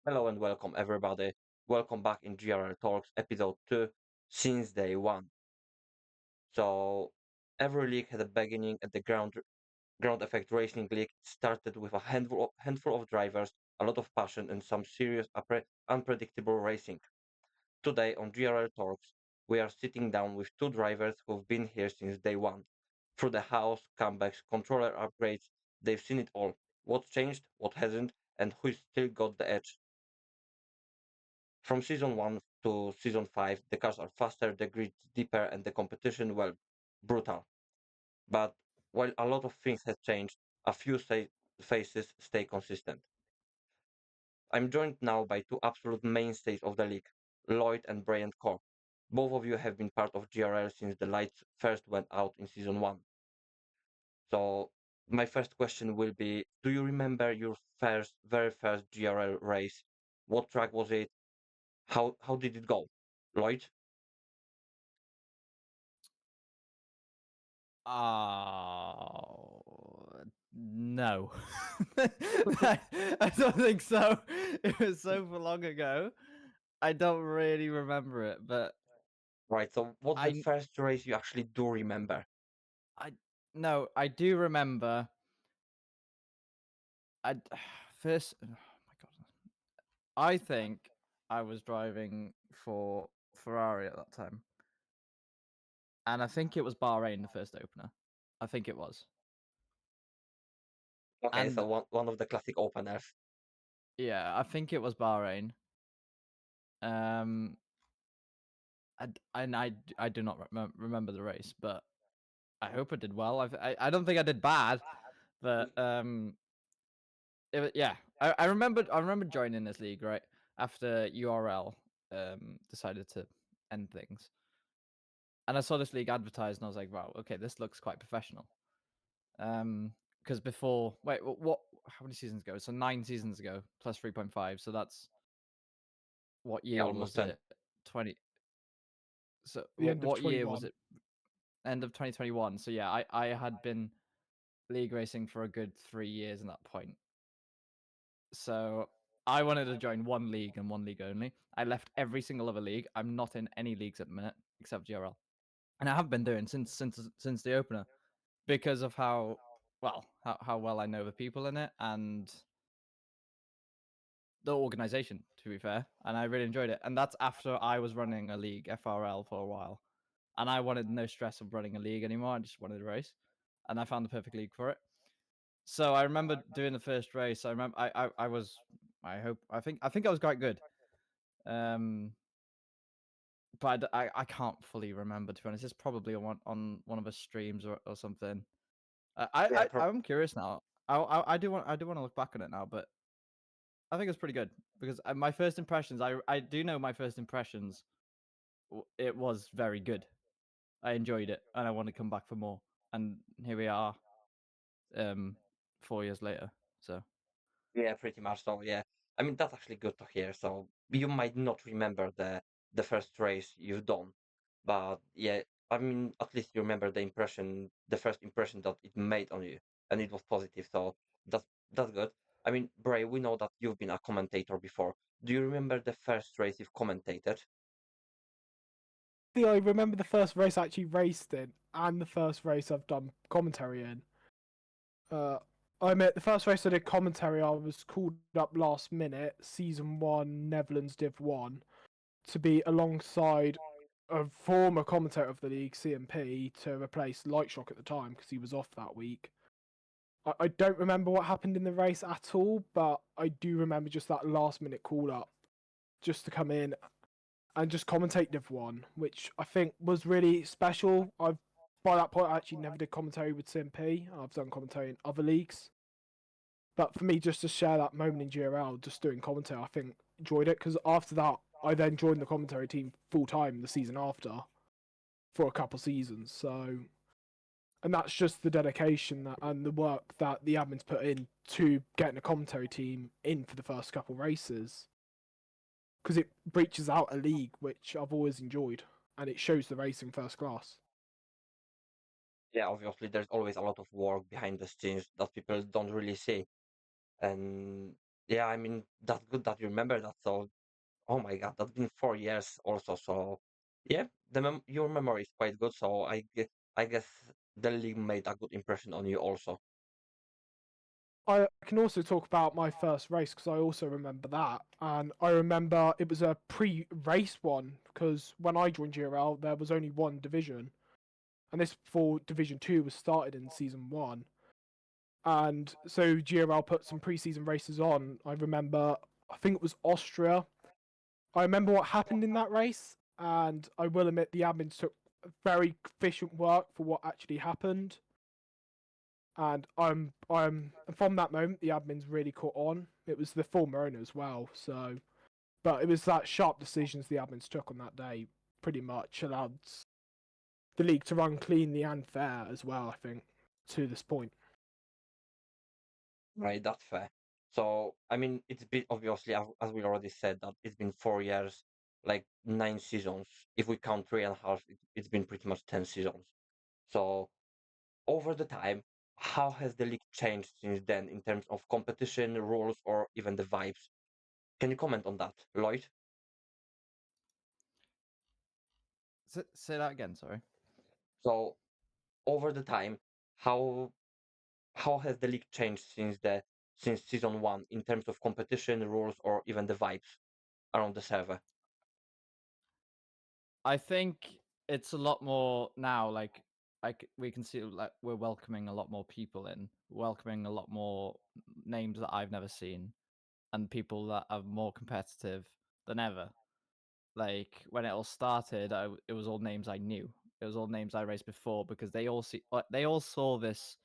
Hello and welcome everybody. Welcome back in GRL Talks episode 2 since day one. So every league had a beginning at the ground effect racing league started with a handful of drivers, a lot of passion and some serious unpredictable racing. Today on GRL Talks we are sitting down with two drivers who've been here since day one. Through the house, comebacks, controller upgrades, they've seen it all. What's changed, what hasn't, and who's still got the edge. From season 1 to season 5, the cars are faster, the grid's deeper, and the competition, well, brutal. But while a lot of things have changed, a few faces stay consistent. I'm joined now by two absolute mainstays of the league, Lloyd and Brian Corr. Both of you have been part of GRL since the lights first went out in season 1. So my first question will be, do you remember your very first GRL race? What track was it? How did it go? Lloyd? Oh, no. I don't think so. It was so long ago. I don't really remember it, but Right. So what's the I first race you actually do remember? I no, I do remember I first oh my god. I think I was driving for Ferrari at that time. And I think it was Bahrain the first opener. I think it was. Okay, And so one of the classic openers. yeah, I think it was Bahrain. Um I do not remember the race, but I hope I did well. I don't think I did bad, but yeah. I remember joining this league right after URL decided to end things, and I saw this league advertised, and I was like, wow, okay, this looks quite professional. Because before, wait, what? How many seasons ago? So 9 seasons ago plus 3.5. So that's what Yeah, year almost was 10. it? 20. So The end of what year was 21. it? End of 2021. So yeah, I had been league racing for a good 3 years at that point. So I wanted to join one league and one league only. I left every single other league. I'm not in any leagues at the minute except GRL, and I have been doing since the opener because of how well I know the people in it and the organization. To be fair, and I really enjoyed it. And that's after I was running a league FRL for a while, and I wanted no stress of running a league anymore. I just wanted to race, and I found the perfect league for it. So I remember doing the first race. I remember I was I think I was quite good. Um, but I can't fully remember, to be honest. It's probably on one of the streams or something. Yeah, I'm curious now. I do want to look back on it now, but I think it's pretty good because my first impressions. I do know my first impressions. It was very good. I enjoyed it, and I want to come back for more. And here we are, um, 4 years later. So yeah, pretty much so. Yeah, I mean that's actually good to hear. So you might not remember the first race you've done, but yeah, I mean at least you remember the first impression that it made on you, and it was positive. So that's good. I mean, Bray, we know that you've been a commentator before. Do you remember the first race you've commentated? See, I remember the first race I actually raced in, and the first race I've done commentary in. Uh, I admit the first race I did commentary, I was called up last minute, season one, Netherlands Div 1, to be alongside a former commentator of the league, CMP, to replace Lightshock at the time because he was off that week. I don't remember what happened in the race at all, but I do remember just that last minute call up just to come in and just commentate Div 1, which I think was really special. By that point I actually never did commentary with CMP. I've done commentary in other leagues. But for me, just to share that moment in GRL, just doing commentary, I think enjoyed it because after that, I then joined the commentary team full time the season after for a couple seasons. So, and that's just the dedication and the work that the admins put in to getting a commentary team in for the first couple races because it breaches out a league which I've always enjoyed and it shows the racing first class. Yeah, obviously there's always a lot of work behind the scenes that people don't really see. And Yeah, I mean that's good that you remember that. So, oh my God, that's been 4 years also. So, yeah, your memory is quite good. So I guess the league made a good impression on you also. I can also talk about my first race because I also remember that, and I remember it was a pre-race one because when I joined GRL there was only one division, and this before Division 2 was started in Season 1. And so GRL put some pre-season races on. I remember, I think it was Austria. I remember what happened in that race, and I will admit the admins took very efficient work for what actually happened. And and from that moment the admins really caught on. It was the former owner as well, so but it was that sharp decisions the admins took on that day pretty much allowed the league to run cleanly and fair as well, I think, to this point. Right, that's fair. So, I mean, it's been obviously, as we already said, that it's been 4 years, like 9 seasons. If we count 3.5, it's been pretty much 10 seasons. So, over the time, how has the league changed since then in terms of competition, rules, or even the vibes? Can you comment on that, Lloyd? Say that again. Sorry. So, over the time, how how has the league changed since season one in terms of competition, rules, or even the vibes around the server? I think it's a lot more now. Like we can see, like we're welcoming a lot more people in, welcoming a lot more names that I've never seen, and people that are more competitive than ever. Like when it all started, it was all names I knew. It was all names I raced before because they all saw this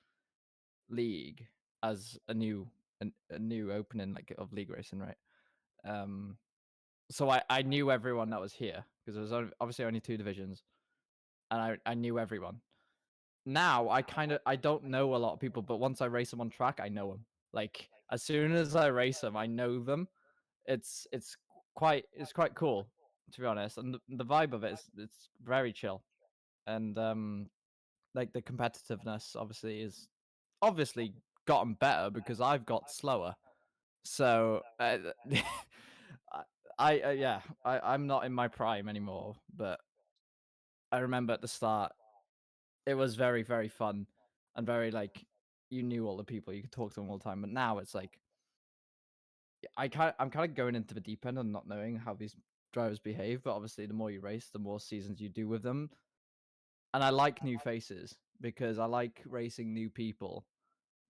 league as a new opening like of league racing, right? Um, so I knew everyone that was here because there was obviously only two divisions, and I knew everyone. Now I don't know a lot of people, but once I race them on track, I know them. Like as soon as I race them, I know them. It's it's quite cool, to be honest, and the vibe of it is it's very chill, and like the competitiveness obviously is obviously gotten better because I've got slower. So yeah, I'm not in my prime anymore, but I remember at the start it was very very fun and very like you knew all the people, you could talk to them all the time. But now it's like I'm kind of going into the deep end and not knowing how these drivers behave. But obviously, the more you race, the more seasons you do with them. And I like new faces because I like racing new people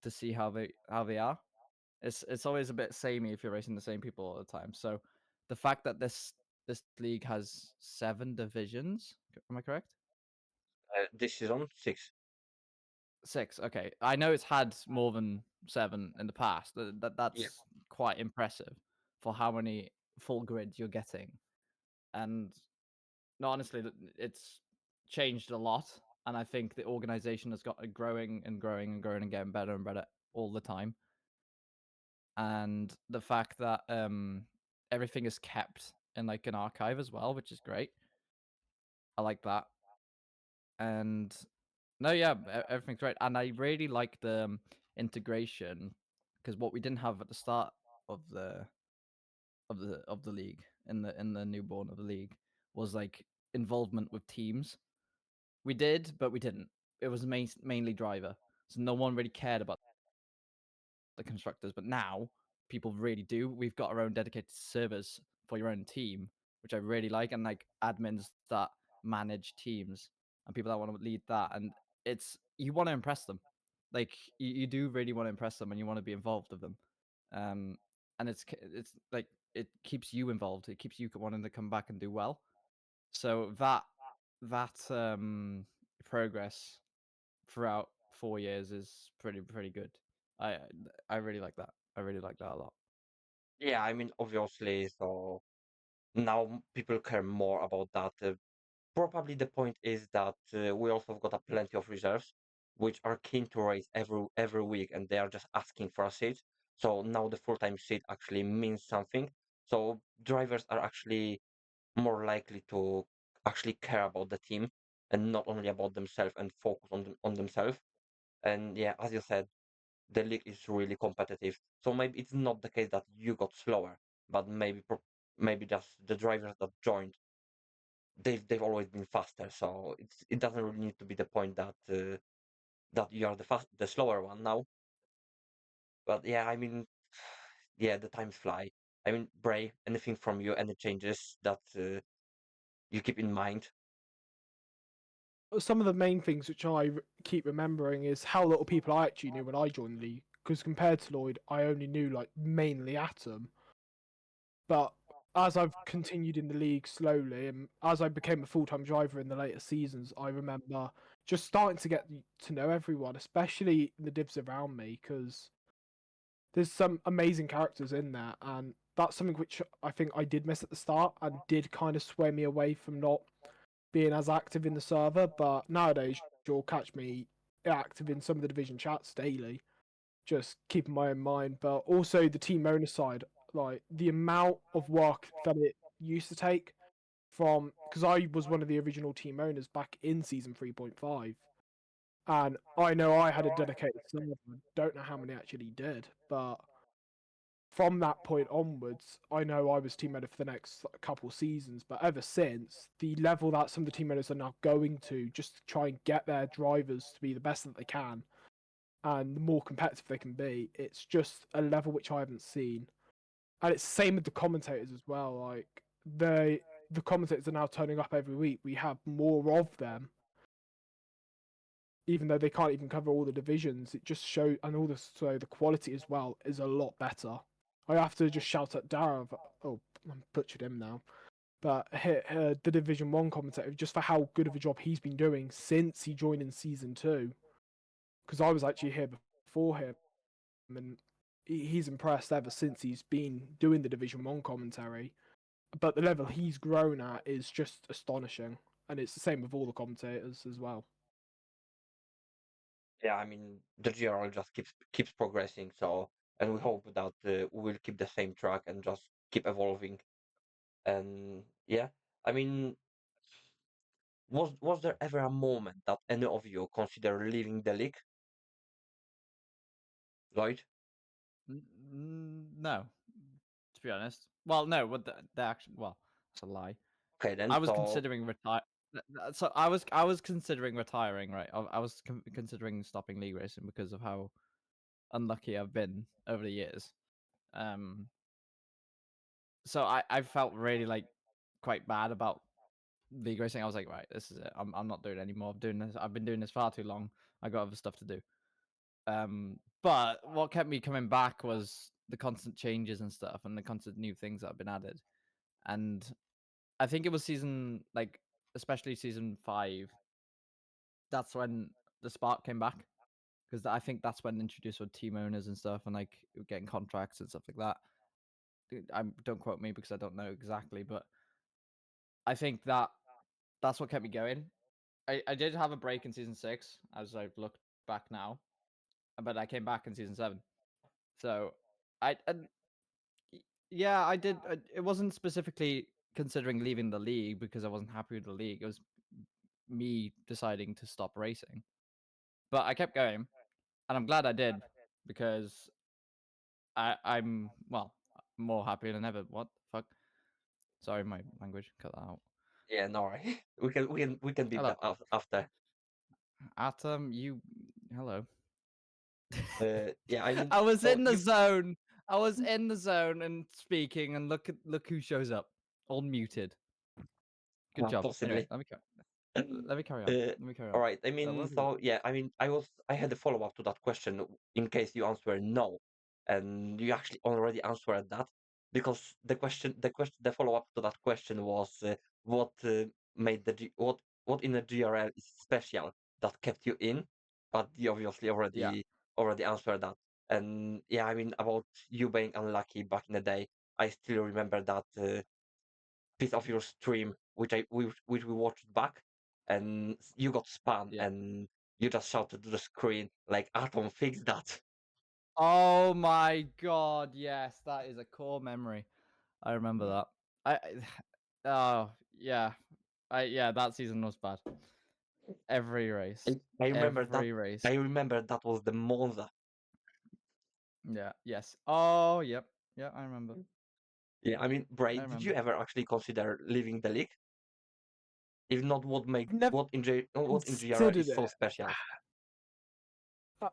to see how they are. It's always a bit samey if you're racing the same people all the time. So the fact that this league has 7 divisions, am I correct? This season, 6. 6. Okay, I know it's had more than 7 in the past. Yeah. That's quite impressive for how many full grids you're getting. And no, honestly, it's changed a lot. And I think the organization has got growing and growing and growing and getting better and better all the time. And the fact that everything is kept in like an archive as well, which is great. I like that. And no, yeah, everything's great. And I really like the integration because what we didn't have at the start of the league in the newborn of the league was like involvement with teams. We did, but we didn't. It was mainly driver, so no one really cared about the constructors. But now people really do. We've got our own dedicated servers for your own team, which I really like, and like admins that manage teams and people that want to lead that. And it's you want to impress them, like you do really want to impress them, and you want to be involved with them. Um, and it's like it keeps you involved. It keeps you wanting to come back and do well. So that progress throughout 4 years is pretty good. I I really like that. I really like that a lot. Yeah, I mean, obviously, so now people care more about that. Probably the point is that we also have got a plenty of reserves, which are keen to race every week, and they are just asking for a seat. So now the full-time seat actually means something. So drivers are actually more likely to actually care about the team and not only about themselves and focus on themselves. And yeah, as you said, the league is really competitive. So maybe it's not the case that you got slower, but maybe just the drivers that joined, they've always been faster. So it doesn't really need to be the point that that you are the slower one now. But yeah, I mean, yeah, the times fly. I mean, Bray, anything from you, any changes that you keep in mind? Some of the main things which keep remembering is how little people I actually knew when I joined the league. Because compared to Lloyd, I only knew like mainly Atom. But as I've continued in the league slowly, and as I became a full-time driver in the later seasons, I remember just starting to get to know everyone, especially the divs around me, because there's some amazing characters in there, and that's something which I think I did miss at the start and did kind of sway me away from not being as active in the server. But nowadays, you'll catch me active in some of the division chats daily, just keeping my own mind. But also the team owner side, like the amount of work that it used to take from, because I was one of the original team owners back in season 3.5. And I know I had a dedicated server. Don't know how many actually did, but from that point onwards, I know I was team owner for the next couple seasons. But ever since, the level that some of the team owners are now going to, just to try and get their drivers to be the best that they can, and the more competitive they can be, it's just a level which I haven't seen. And it's the same with the commentators as well. Like the commentators are now turning up every week. We have more of them, even though they can't even cover all the divisions. It just shows, and all this, so the quality as well is a lot better. I have to just shout at Dara. Oh, I butchered him now. But the Division One commentator, just for how good of a job he's been doing since he joined in season 2. Because I was actually here before him, and he's impressed ever since he's been doing the Division One commentary. But the level he's grown at is just astonishing, and it's the same with all the commentators as well. Yeah, I mean, the GRL just keeps progressing. So, and we hope that we'll keep the same track and just keep evolving. And yeah, I mean, was there ever a moment that any of you consider leaving the league, Lloyd? No, to be honest. Well, no, what the action? Well, that's a lie. Okay, then. I was So considering retire. So I was considering retiring. Right, I was considering stopping league racing because of how unlucky I've been over the years. Um, so I felt really like quite bad about league racing. I was like, right, this is it. I'm not doing it anymore. I'm doing this. I've been doing this far too long. I got other stuff to do. But what kept me coming back was the constant changes and stuff, and the constant new things that have been added. And I think it was season like, especially season 5. That's when the spark came back, because I think that's when introduced with team owners and stuff, and like getting contracts and stuff like that. I don't quote me because I don't know exactly, but I think that's what kept me going. I did have a break in season 6, as I've looked back now, but I came back in season 7. So I yeah, I did. It wasn't specifically considering leaving the league because I wasn't happy with the league. It was me deciding to stop racing. But I kept going, and I'm glad I did, because I'm well more happy than ever. What the fuck? Sorry, my language. Cut that out. yeah, no, right. We can beat Hello, that after. Atom. You. Hello. Yeah, I mean, I was so in the you zone. I was in the zone and speaking, and look who shows up, all muted. Good job. Anyway, possibly. let me carry on. Uh, Let me carry all on. right. I Where mean, were we? so yeah, I mean, I had a follow up to that question in case you answer no, and you actually already answered that because the follow up to that question was what made what in the GRL is special that kept you in, but you obviously Yeah. already answered that. And yeah, I mean about you being unlucky back in the day, I still remember that. Piece of your stream which we watched back, and you got spam Yeah. and you just shouted to the screen like, Atom, fix that. Oh my god, yes, that is a core memory. I remember that. Oh yeah. Yeah, that season was bad. Every race. I remember that Every race. I remember that was the Monza. Yeah. Yes. Oh, yep. Yeah, I remember. Yeah, I mean, Bray, I did you remember. ever actually consider leaving the league? If not, I've never what in GRL considered is so it. special?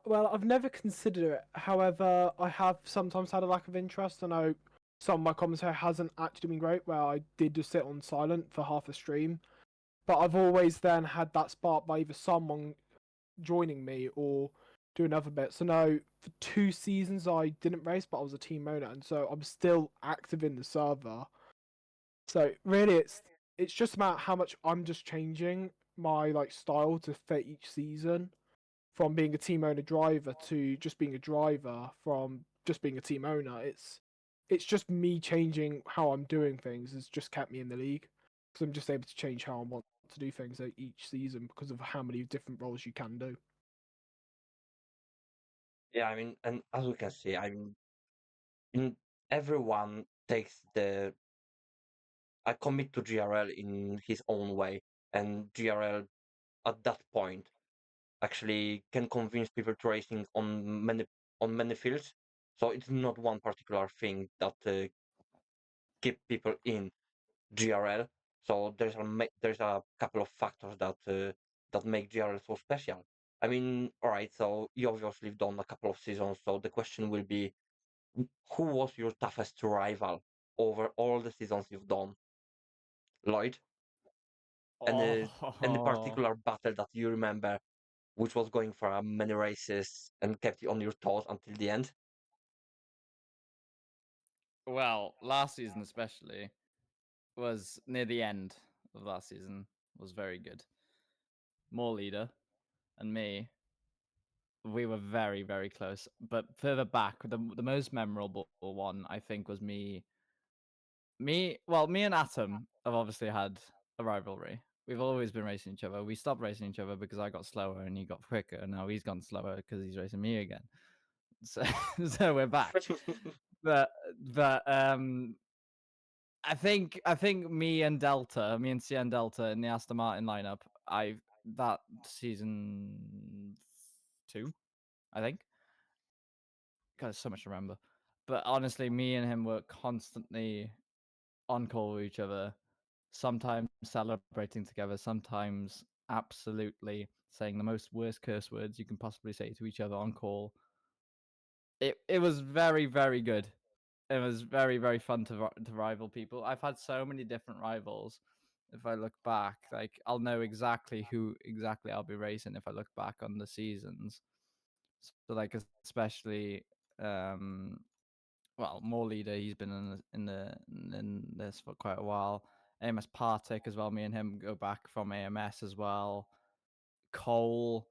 Well, I've never considered it. However, I have sometimes had a lack of interest. I know some of my commentary hasn't actually been great, where I did just sit on silent for half a stream. But I've always then had that spark by either someone joining me or doing other bits. So no, for 2 seasons I didn't race, but I was a team owner, and so I'm still active in the server. So really, it's just about how much I'm just changing my like style to fit each season, from being a team owner driver to just being a driver, from just being a team owner. It's just me changing how I'm doing things has just kept me in the league, because I'm just able to change how I want to do things each season because of how many different roles you can do. Yeah, I mean, and as we can see, I mean, everyone takes the I commit to GRL in his own way, and GRL at that point actually can convince people to racing on many fields. So it's not one particular thing that keep people in GRL. So there's a couple of factors that make GRL so special. I mean, all right. So you obviously have done a couple of seasons. So the question will be, who was your toughest rival over all the seasons you've done, Lloyd? Any Oh, particular battle that you remember, which was going for many races and kept you on your toes until the end? well, last season especially was near the end of last season was very good. More leader and me, we were very very close. But further back, the most memorable one I think was me and Atom have obviously had a rivalry. We've always been racing each other. We stopped racing each other because I got slower and he got quicker, and now he's gone slower because he's racing me again. So so we're back. But but I think me and C and Delta in the Aston Martin lineup, I that season 2, I think. God, there's so much to remember. But honestly, me and him were constantly on call with each other, sometimes celebrating together, sometimes absolutely saying the most worst curse words you can possibly say to each other on call. It was very very good. It was very very fun to rival people. I've had so many different rivals. If I look back, like I'll know exactly who exactly I'll be racing if I look back on the seasons. So like especially well, more leader. He's been in this for quite a while. AMS Partek as well. Me and him go back from AMS as well. Cole.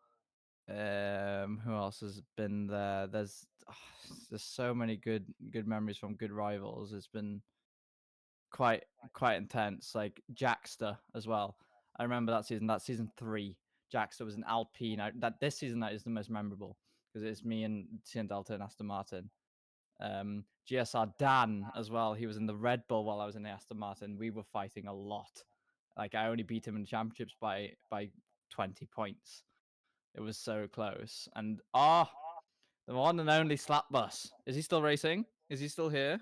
Who else has been there? There's so many good memories from good rivals. It's been quite quite intense. Like Jackster as well. I remember that season. That season 3. Jackster was an Alpine. That this season that is the most memorable because it's me and Tian Delta and Aston Martin. GSR Dan as well. He was in the Red Bull while I was in the Aston Martin. We were fighting a lot. Like I only beat him in the championships by 20 points. It was so close. And the one and only Slap Bus. Is he still racing? Is he still here?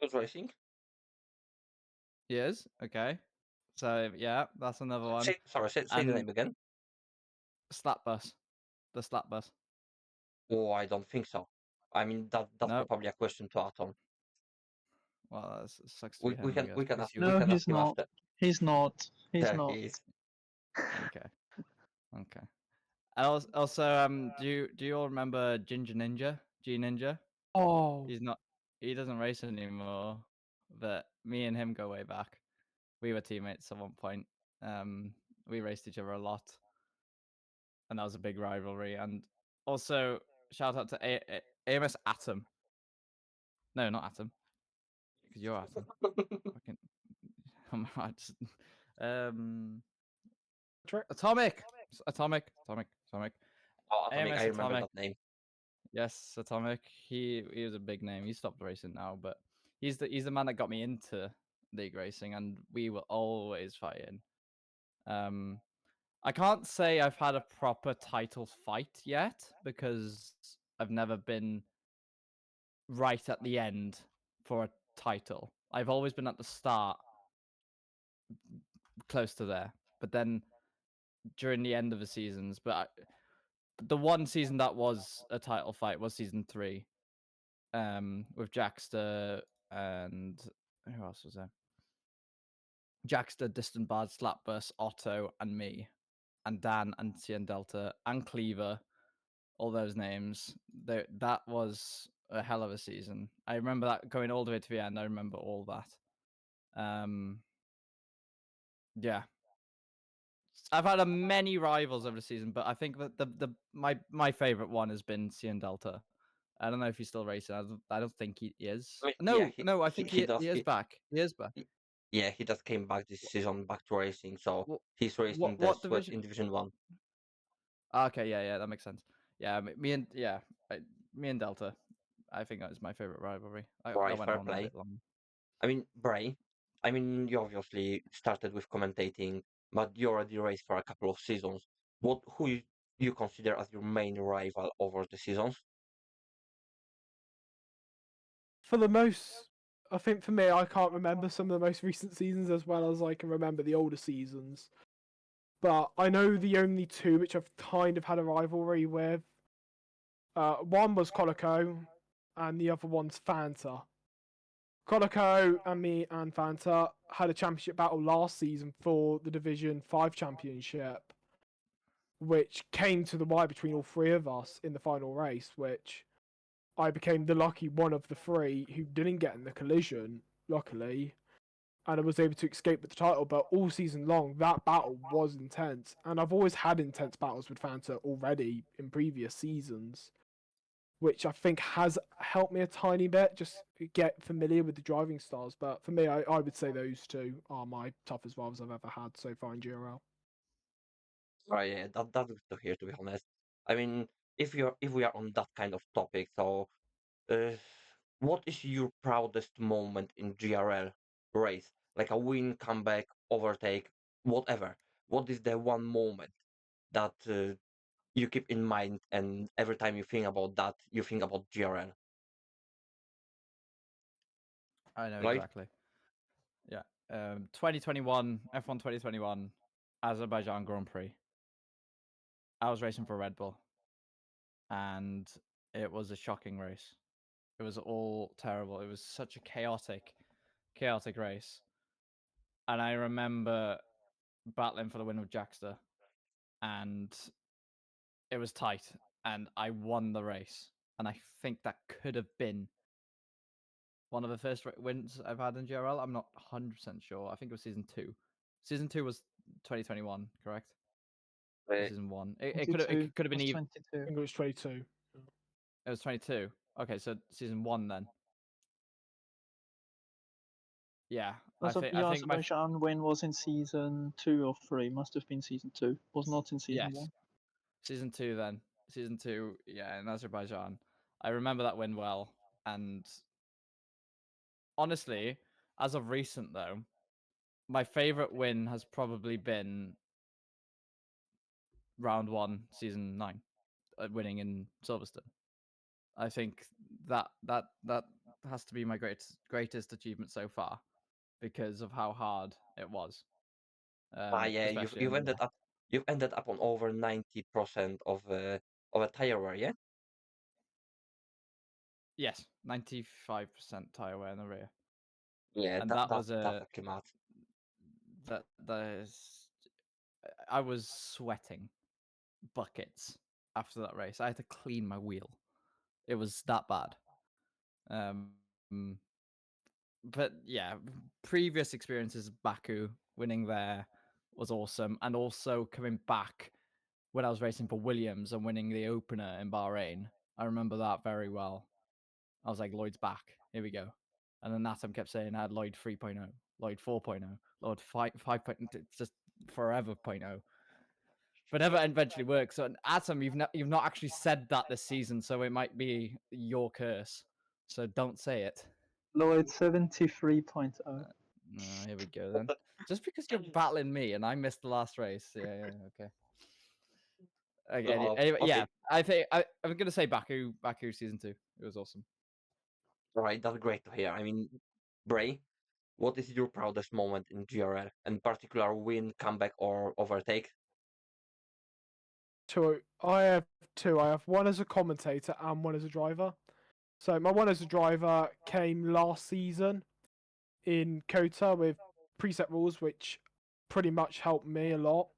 Who's racing? He is. Okay. So yeah, that's another one. Say the And name again. Slap Bus. The Slap Bus. Oh, I don't think so. I mean, that's No. probably a question to Atom. Well, that sucks to be We him, I can guess, because we No, can ask he's him not. after. He's not. He's There not. he is. okay. Okay. Also, do you all remember Ginger Ninja? G Ninja? Oh, He's not. He doesn't race anymore. But me and him go way back. We were teammates at one point. Um, we raced each other a lot, and that was a big rivalry. And also, shout out to AMS Atom. No, not Atom, because you're Atom. Fucking, I just, um, trick. Atomic. Oh, Atomic, I AMS remember Atomic. that name. Yes, Atomic. He was a big name. He stopped racing now, but he's the man that got me into league racing, and we were always fighting. Um, I can't say I've had a proper title fight yet because I've never been right at the end for a title. I've always been at the start, close to there, but then during the end of the seasons. The one season that was a title fight was season 3, with Jackster and who else was there? Jackster, Distant Bard, Slapbus, Otto, and me, and Dan, and Cien Delta, and Cleaver. All those names. That was a hell of a season. I remember that going all the way to the end. I remember all that. Yeah, I've had many rivals over the season, but I think that my favorite one has been Cien Delta. I don't know if he's still racing. I don't think he is. I mean, yeah, No, no, I think he he does. is back. He is back. Yeah, he just came back this season back to racing, so What he's racing the what Sweat division? in Division 1. Okay, yeah, that makes sense. Yeah, me and Delta. I think that was my favorite rivalry. That Right, went fair on a play. bit long. I mean, Bray, I mean, you obviously started with commentating, but you already raced for a couple of seasons. Who you consider as your main rival over the seasons? For the most, I think for me, I can't remember some of the most recent seasons as well as I can remember the older seasons. But I know the only two which I've kind of had a rivalry with. One was Colico, and the other one's Fanta. Colico and me and Fanta had a championship battle last season for the Division 5 championship, which came to the wire between all three of us in the final race, which I became the lucky one of the three who didn't get in the collision, luckily, and I was able to escape with the title. But all season long, that battle was intense, and I've always had intense battles with Fanta already in previous seasons, which I think has helped me a tiny bit, just get familiar with the driving styles. But for me, I would say those two are my toughest rivals I've ever had so far in GRL. Right, yeah, that's good to hear, to be honest. I mean, if we are on that kind of topic, so uh, what is your proudest moment in GRL race? Like a win, comeback, overtake, whatever. What is the one moment that you keep in mind, and every time you think about that, you think about GRL? I know Right? exactly. Yeah. 2021 F1 2021 Azerbaijan Grand Prix. I was racing for Red Bull, and it was a shocking race. It was all terrible. It was such a chaotic race. And I remember battling for the win with Jackster, and it was tight, and I won the race. And I think that could have been one of the first wins I've had in GRL. I'm not 100% sure. I think it was season 2. Season 2 was 2021, correct? Or Uh, season 1. It 22 could have been was even. 22. I think it was 22. It was 22. Okay, so season 1 then. Yeah, The I think my Azerbaijan win was in season 2 or 3. Must have been season 2. Was not in season yes, 1. season 2 then. Season 2, yeah, in Azerbaijan. I remember that win well, and honestly, as of recent though, my favorite win has probably been round 1, season 9, winning in Silverstone. I think that has to be my greatest achievement so far because of how hard it was, yeah, especially in the you've ended up on over 90% of a tire wear, yeah? yes 95% tire wear in the rear, Yeah, and that was that's a actually mad. that is I was sweating buckets after that race. I had to clean my wheel. It was that bad. Um, but yeah, previous experiences, Baku winning there was awesome, and also coming back when I was racing for Williams and winning the opener in Bahrain. I remember that very well. I was like, Lloyd's back. Here we go. And then Natam kept saying I had Lloyd 3.0, Lloyd 4.0, Lloyd 5.0, just forever point 0. But never eventually worked. So Atom, you've not actually said that this season, so it might be your curse. So don't say it. Lloyd 73.0. Here we go then. Just because you're battling me and I missed the last race. Yeah, okay. Okay, Oh, anyway, yeah. okay. I'm gonna say Baku season 2. It was awesome. All right, that's great to hear. I mean, Bray, what is your proudest moment in GRL, and particular win, comeback, or overtake? Two. I have two. I have one as a commentator and one as a driver. So my one as a driver came last season in Kota with preset rules, which pretty much helped me a lot.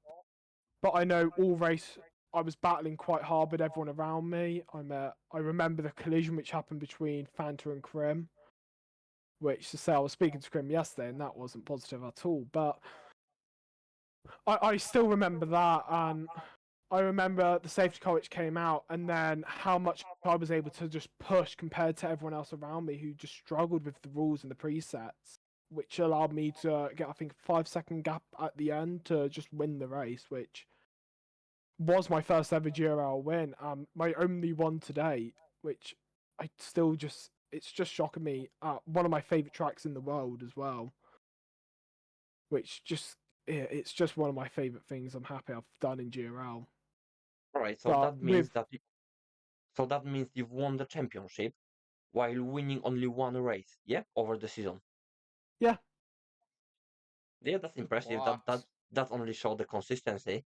But I know all race I was battling quite hard with everyone around me. I remember the collision which happened between Fanta and Krim, which to say I was speaking to Krim yesterday and that wasn't positive at all. But I still remember that, and I remember the safety car which came out, and then how much I was able to just push compared to everyone else around me who just struggled with the rules and the presets, which allowed me to get, I think, a 5 second gap at the end to just win the race, which was my first ever GRL win, my only one to date, which I still just, it's just shocking me. One of my favourite tracks in the world as well, which just, yeah, it's just one of my favourite things I'm happy I've done in GRL. All right, so But that means with, that so that means you've won the championship while winning only one race, yeah, over the season. yeah, Yeah, that's impressive. That What? that that only shows the consistency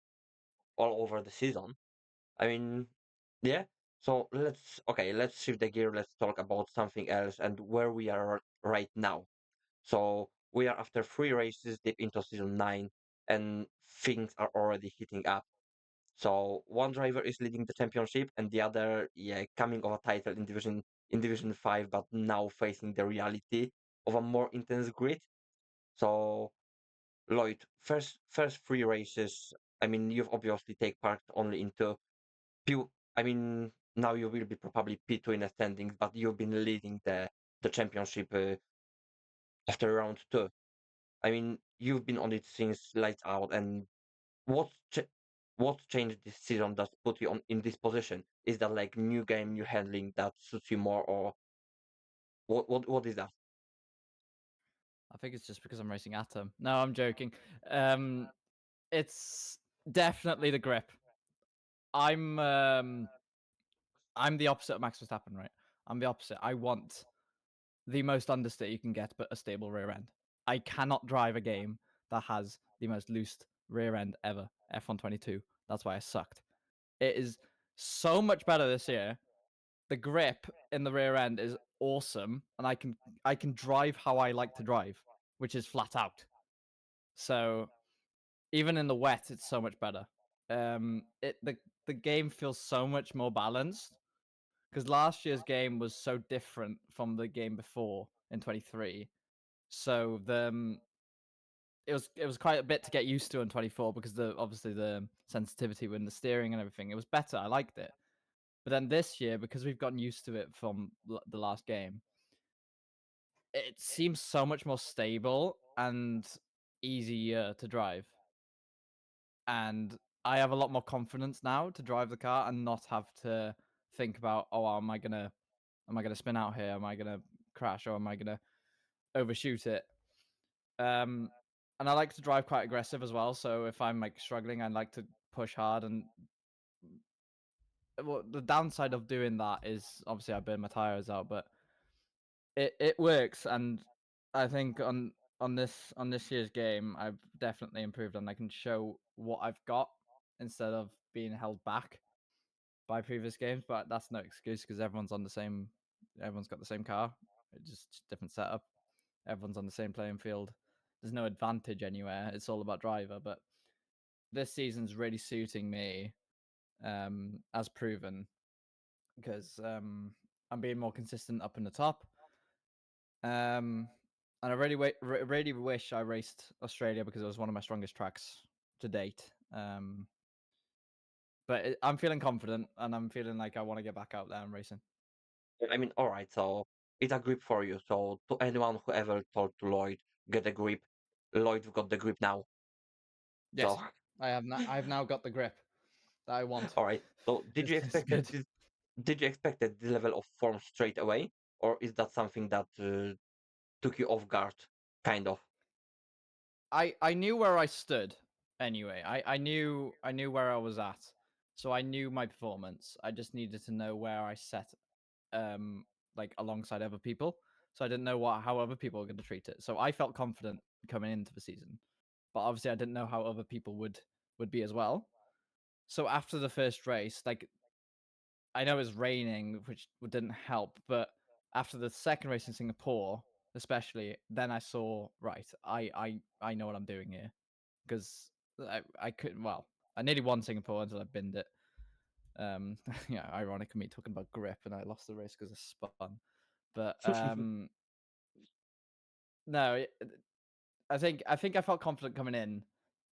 all over the season. I mean, yeah. So let's shift the gear. Let's talk about something else and where we are right now. So we are after 3 races deep into season 9, and things are already heating up. So one driver is leading the championship, and the other, yeah, coming of a title in Division 5, but now facing the reality of a more intense grid. So Lloyd, first 3 races. I mean, you've obviously take part only into few. I mean, now you will be probably P2 in the standings, but you've been leading the championship after round 2. I mean, you've been on it since lights out, and what ch- what changed this season that put you on in this position? Is that like new game, new handling that suits you more, or what is that? I think it's just because I'm racing Atom. No, I'm joking. Um, it's definitely the grip. I'm um, I'm the opposite of Max Verstappen, right? I'm the opposite. I want the most understeer you can get, but a stable rear end. I cannot drive a game that has the most loose rear end ever. F122. That's why I sucked. It is so much better this year. The grip in the rear end is awesome, and I can drive how I like to drive, which is flat out. So even in the wet, it's so much better. The game feels so much more balanced because last year's game was so different from the game before in 23. So it was quite a bit to get used to in 24 because the obviously the sensitivity with the steering and everything, it was better. I liked it. But then this year, because we've gotten used to it from the last game, it seems so much more stable and easier to drive. And I have a lot more confidence now to drive the car and not have to think about, oh, am I gonna spin out here? Am I gonna crash or am I gonna overshoot it? Um, and I like to drive quite aggressive as well. So if I'm like struggling, I like to push hard. And well, the downside of doing that is obviously I burn my tires out, but it works. And I think on this year's game, I've definitely improved, and I can show what I've got instead of being held back by previous games. But that's no excuse because everyone's got the same car, it's just different setup. Everyone's on the same playing field. There's no advantage anywhere. It's all about driver. But this season's really suiting me, as proven, because I'm being more consistent up in the top. And I really wish I raced Australia because it was one of my strongest tracks to date. But I'm feeling confident, and I'm feeling like I want to get back out there and racing. I mean, all right, so it's a grip for you. So to anyone who ever told to Lloyd get a grip, Lloyd got the grip now. So Yes, I have now got the grip that I want. all right. So It's good. did you expect this level of form straight away, or is that something that took you off guard, kind of? I knew where I stood anyway. I knew where I was at. So I knew my performance. I just needed to know where I set like alongside other people. So I didn't know how other people were going to treat it. So I felt confident coming into the season, but obviously I didn't know how other people would be as well. So after the first race, like I know it was raining, which didn't help, but after the second race in Singapore, especially, then I saw right. I know what I'm doing here because I couldn't. Well, I nearly won Singapore until I binned it. Yeah, ironic of me talking about grip, and I lost the race because I spun. But no, I think I felt confident coming in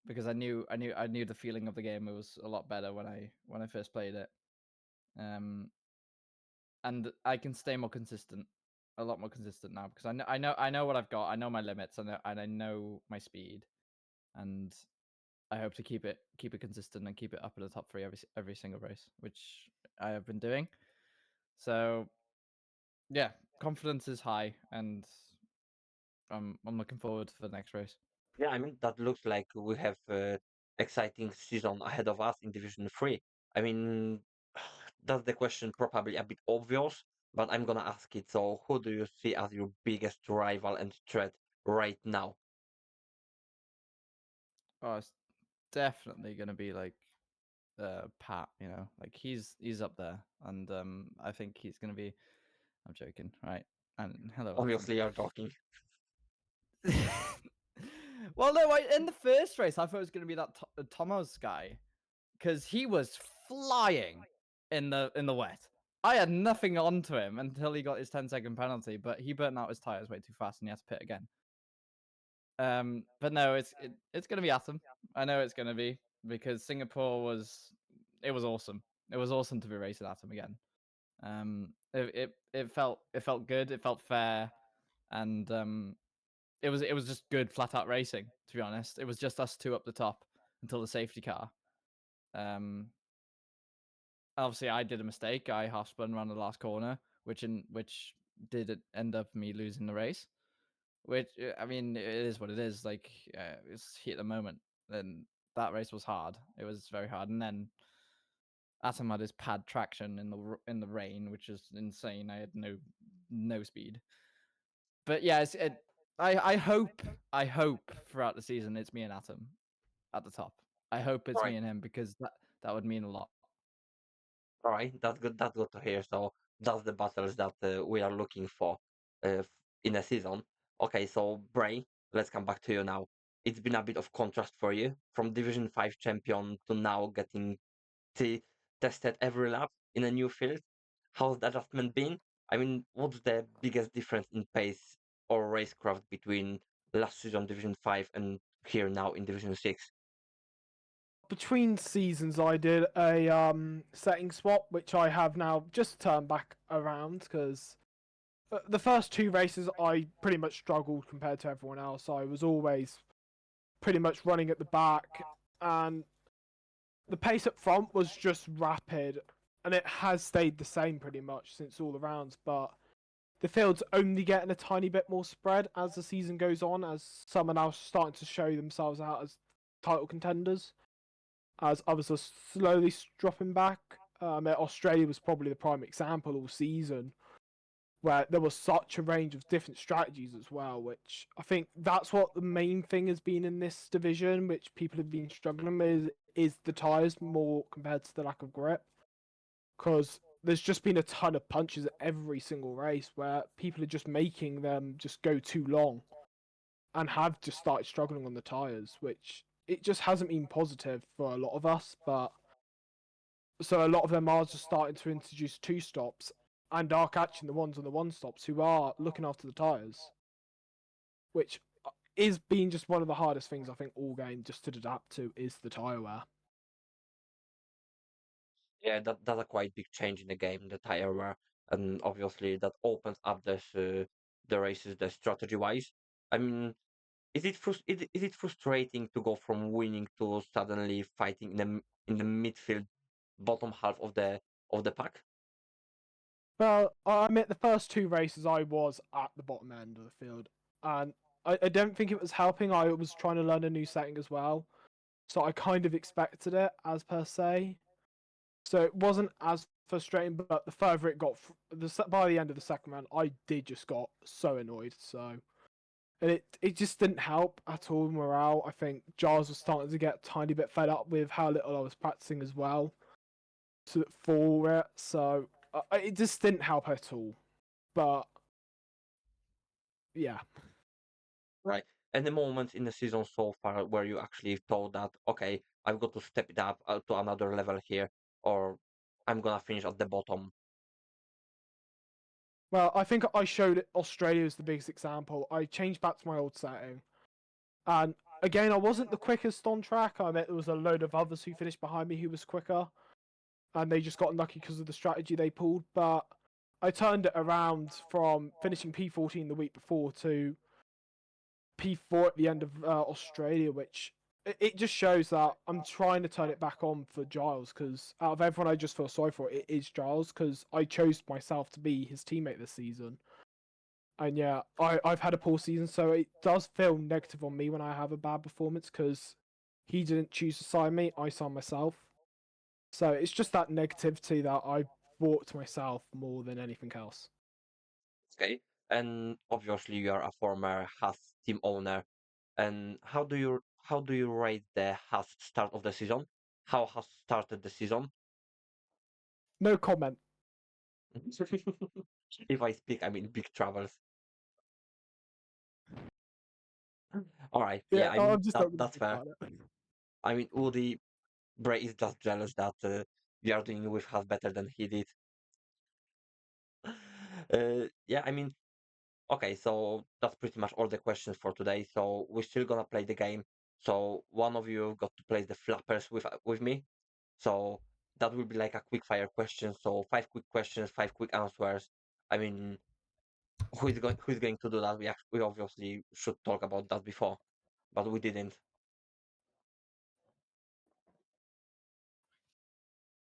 because I knew the feeling of the game. It was a lot better when I first played it. And I can stay more consistent, a lot more consistent now because I know what I've got. I know my limits, and I know my speed, and I hope to keep it consistent and keep it up in the top 3 every single race, which I have been doing. So yeah, confidence is high, and I'm looking forward to the next race. Yeah, I mean, that looks like we have exciting season ahead of us in Division 3. I mean, that's the question probably a bit obvious, but I'm gonna ask it. So, who do you see as your biggest rival and threat right now? Oh, it's definitely gonna be like Pat. You know, like he's up there, and I think he's gonna be. I'm joking, right? And hello, Obviously, you're talking. Well, no, in the first race, I thought it was going to be that Thomas guy because he was flying in the wet. I had nothing onto him until he got his 10-second penalty, but he burnt out his tires way too fast and he had to pit again. But no, it's going to be Atom. I know it's going to be because Singapore was awesome. It was awesome to be racing Atom again. It felt good. It felt fair, and it was just good flat out racing, to be honest. It was just us two up the top until the safety car. Obviously I did a mistake. I half spun around the last corner, which did end up me losing the race. Which I mean, it is what it is. Like it's heat at the moment, and that race was hard. It was very hard, and then Atom had his pad traction in the rain, which is insane. I had no speed. But yeah, I hope throughout the season it's me and Atom at the top. I hope All it's me right, and him because that would mean a lot. all right, that's good. That's good to hear. So, that's the battles that we are looking for in a season. Okay, so Bray, let's come back to you now. It's been a bit of contrast for you from Division 5 champion to now getting tested every lap in a new field. How's the adjustment been? I mean, what's the biggest difference in pace or racecraft between last season Division 5 and here now in Division 6? Between seasons, I did a setting swap, which I have now just turned back around because the first 2 races I pretty much struggled compared to everyone else. I was always pretty much running at the back, and the pace up front was just rapid, and it has stayed the same pretty much since all the rounds. But the field's only getting a tiny bit more spread as the season goes on, as some are now starting to show themselves out as title contenders, as others are slowly dropping back. Australia was probably the prime example all season, where there was such a range of different strategies as well, which I think that's what the main thing has been in this division, which people have been struggling with, is the tyres more compared to the lack of grip. Because there's just been a ton of punches at every single race where people are just making them just go too long and have just started struggling on the tyres, which it just hasn't been positive for a lot of us. But so a lot of them are just starting to introduce 2 stops and are catching the ones on the 1 stops who are looking after the tyres, which is being just one of the hardest things I think all game just to adapt to is the tyre wear. Yeah, that's a quite big change in the game, the tire wear, and obviously that opens up the races, the strategy wise. I mean, is it frustrating to go from winning to suddenly fighting in the midfield, bottom half of the pack? Well, I admit the first 2 races I was at the bottom end of the field, and I don't think it was helping. I was trying to learn a new setting as well, so I kind of expected it as per se. So it wasn't as frustrating, but the further it got, by the end of the second round, I did just got so annoyed. So, and it just didn't help at all morale. I think Giles was starting to get a tiny bit fed up with how little I was practicing as well, for it. So it just didn't help at all. But yeah. Right. Any moments in the season so far where you actually thought that, okay, I've got to step it up to another level here, or I'm gonna finish at the bottom? Well, I think I showed Australia as the biggest example. I changed back to my old setting. And again, I wasn't the quickest on track. I bet there was a load of others who finished behind me who was quicker. And they just got unlucky because of the strategy they pulled. But I turned it around from finishing P14 the week before to P4 at the end of Australia, which it just shows that I'm trying to turn it back on for Giles, because out of everyone I just feel sorry for, it is Giles, because I chose myself to be his teammate this season. And yeah, I've had a poor season, so it does feel negative on me when I have a bad performance, because he didn't choose to sign me, I signed myself. So it's just that negativity that I brought to myself more than anything else. Okay. And obviously you are a former Haas team owner. And how do you rate the Haas start of the season? How has started the season? No comment. If I speak, I mean big travels. All right. Yeah, Yeah, I mean I'm just that not going to that's speak fair. about it. I mean Woody Bray is just jealous that we are doing with Haas better than he did. Yeah, I mean, okay, so that's pretty much all the questions for today. So we're still gonna play the game. So one of you got to play the flappers with me. So that will be like a quick fire question. So 5 quick questions, 5 quick answers. I mean, who is going to do that? We obviously should talk about that before, but we didn't.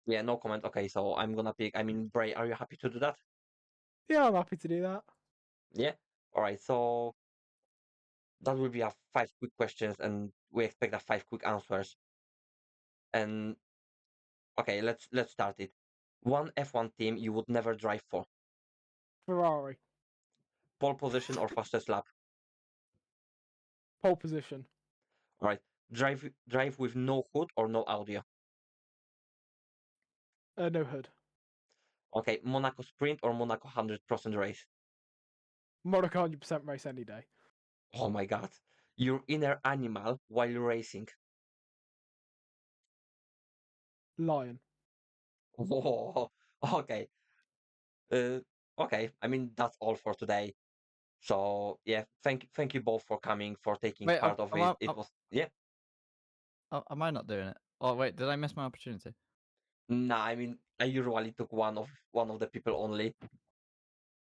Yeah, no comment. Okay, so I'm gonna pick. I mean, Bray, are you happy to do that? Yeah, I'm happy to do that. Yeah. All right. So that will be a 5 quick questions, and we expect a 5 quick answers. And okay, let's start it. One F1 team you would never drive for. Ferrari, Pole position or fastest lap. pole position, All right. Drive with no hood or no audio. no hood. Okay. Monaco sprint or Monaco 100% race. Monaco 100% race any day. Oh my God. Your inner animal while racing. Lion. Whoa. Okay. Uh, okay. I mean that's all for today. So yeah, thank you both for coming, for taking Wait, part of it. It was yeah. am I not doing it? Oh wait, did I miss my opportunity? Nah, I mean I usually took one of the people only.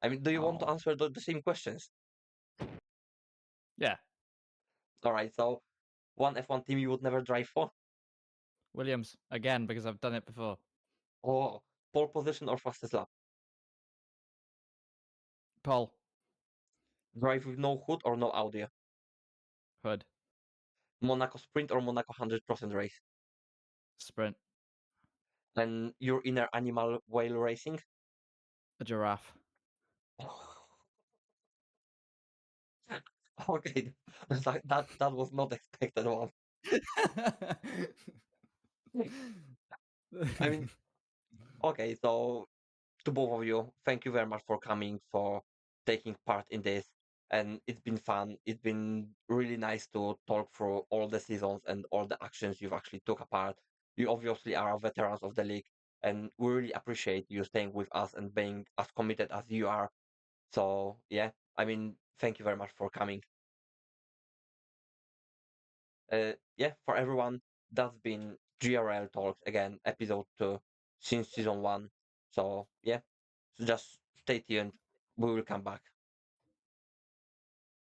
I mean, do you want to Oh, answer the same questions? yeah, All right. So one F1 team you would never drive for. Williams again because I've done it before. Oh, pole position or fastest lap. Paul Drive with no hood or no audio. Hood Monaco sprint or Monaco 100% race. sprint And your inner animal while racing. a giraffe. Okay, that was not expected one. I mean, okay, so to both of you, thank you very much for coming, for taking part in this. And it's been fun. It's been really nice to talk through all the seasons and all the actions you've actually took apart. You obviously are veterans of the league, and we really appreciate you staying with us and being as committed as you are. So yeah, I mean, thank you very much for coming. Yeah, for everyone, that's been GRL Talks again, episode 2, since season 1. So yeah, so just stay tuned. We will come back.